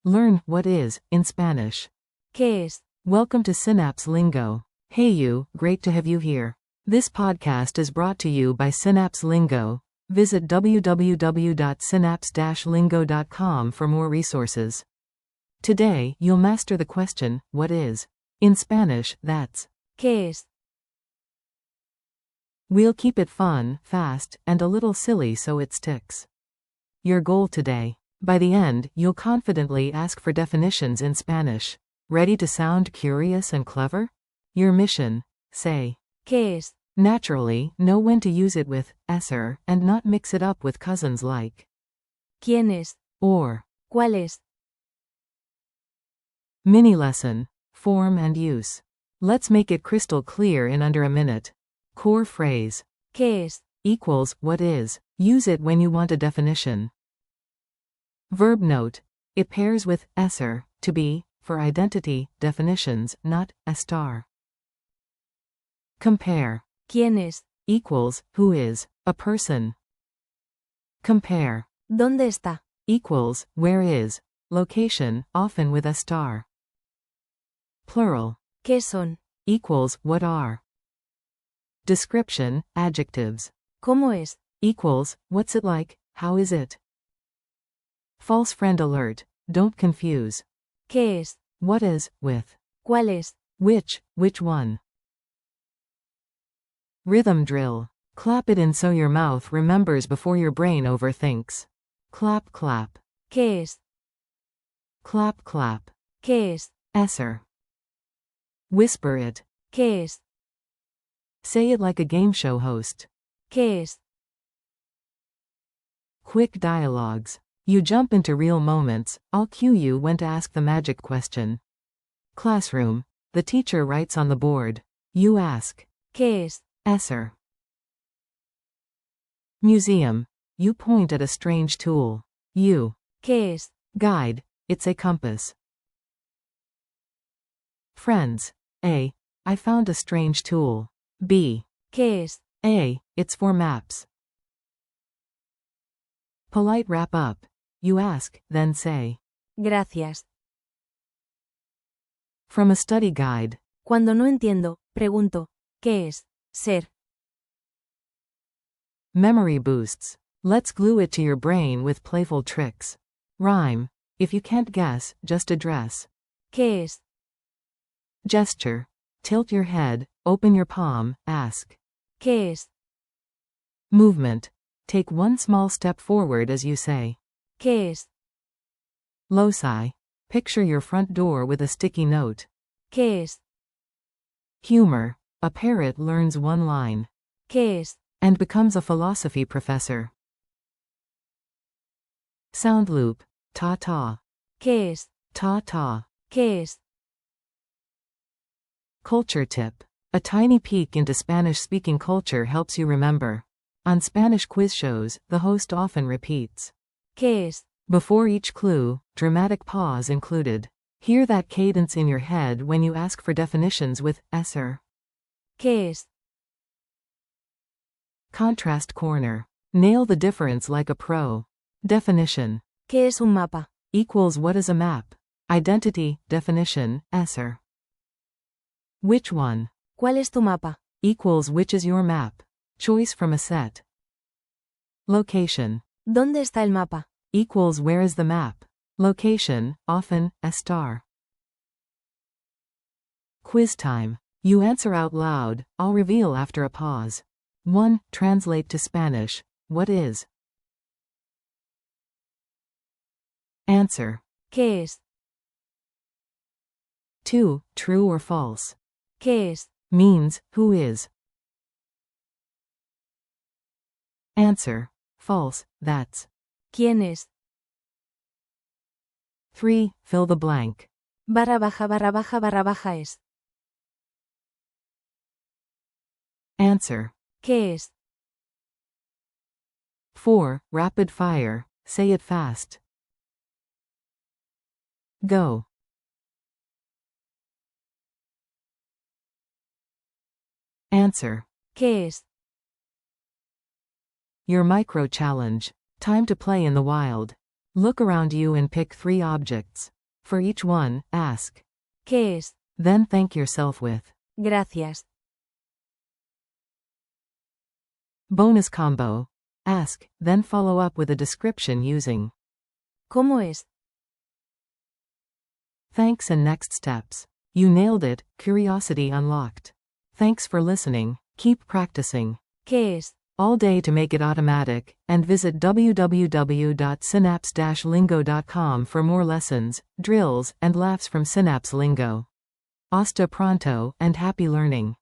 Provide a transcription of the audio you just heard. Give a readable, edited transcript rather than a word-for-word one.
Learn what is in Spanish. ¿Qué es? Welcome to Synapse Lingo. Hey you, great to have you here. This podcast is brought to you by Synapse Lingo. Visit www.synapse-lingo.com for more resources. Today, you'll master the question, what is? In Spanish, that's. ¿Qué es? We'll keep it fun, fast, and a little silly so it sticks. Your goal today. By the end, you'll confidently ask for definitions in Spanish. Ready to sound curious and clever? Your mission. Say. ¿Qué es? Naturally, know when to use it with ser and not mix it up with cousins like ¿Quién es? or. ¿Cuál es? Mini lesson. Form and use. Let's make it crystal clear in under a minute. Core phrase. ¿Qué es? Equals what is. Use it when you want a definition. Verb note. It pairs with ser, to be, for identity, definitions, not estar. Compare. ¿Quién es? Equals, who is, a person. Compare. ¿Dónde está? Equals, where is, location, often with estar. Plural. ¿Qué son? Equals, what are. Description, adjectives. ¿Cómo es? Equals, what's it like, how is it? False friend alert, don't confuse. ¿Qué es? What is, with. ¿Cuál es? Which one? Rhythm drill. Clap it in so your mouth remembers before your brain overthinks. Clap, clap. ¿Qué es? Clap, clap. ¿Qué es? Ser. Whisper it. ¿Qué es? Say it like a game show host. ¿Qué es? Quick dialogues. You jump into real moments, I'll cue you when to ask the magic question. Classroom. The teacher writes on the board. You ask. ¿Qué es? Ser. Museum. You point at a strange tool. You. ¿Qué es? Guide. It's a compass. Friends. A. I found a strange tool. B. ¿Qué es? A. It's for maps. Polite wrap up. You ask, then say. Gracias. From a study guide. Cuando no entiendo, pregunto. ¿Qué es? Ser. Memory boosts. Let's glue it to your brain with playful tricks. Rhyme. If you can't guess, just address. ¿Qué es? Gesture. Tilt your head, open your palm, ask. ¿Qué es? Movement. Take one small step forward as you say. ¿Qué es? Loci. Picture your front door with a sticky note. ¿Qué es? Humor. A parrot learns one line. ¿Qué es? And becomes a philosophy professor. Sound loop. Ta-ta. ¿Qué es? Ta-ta. ¿Qué es? Culture tip. A tiny peek into Spanish-speaking culture helps you remember. On Spanish quiz shows, the host often repeats. ¿Qué es? Before each clue, dramatic pause included. Hear that cadence in your head when you ask for definitions with ser. ¿Qué es? Contrast corner. Nail the difference like a pro. Definition. ¿Qué es un mapa? Equals what is a map. Identity, definition, ser. Which one? ¿Cuál es tu mapa? Equals which is your map. Choice from a set. Location. ¿Dónde está el mapa? Equals where is the map. Location, often, estar. Quiz time. You answer out loud, I'll reveal after a pause. 1. Translate to Spanish. What is? Answer. ¿Qué es? 2. True or false. ¿Qué es? Means, who is. Answer. False, that's. ¿Quién es? 3. Fill the blank. Barra baja es. Answer. ¿Qué es? 4. Rapid fire. Say it fast. Go. Answer. ¿Qué es? Your micro challenge. Time to play in the wild. Look around you and pick 3 objects. For each one, ask. ¿Qué es? Then thank yourself with. Gracias. Bonus combo. Ask, then follow up with a description using ¿Cómo es? thanks and next steps. You nailed it, curiosity unlocked. Thanks for listening, keep practicing. ¿Qué es? All day to make it automatic, and visit www.synapse-lingo.com for more lessons, drills, and laughs from Synapse Lingo. Hasta pronto, and happy learning.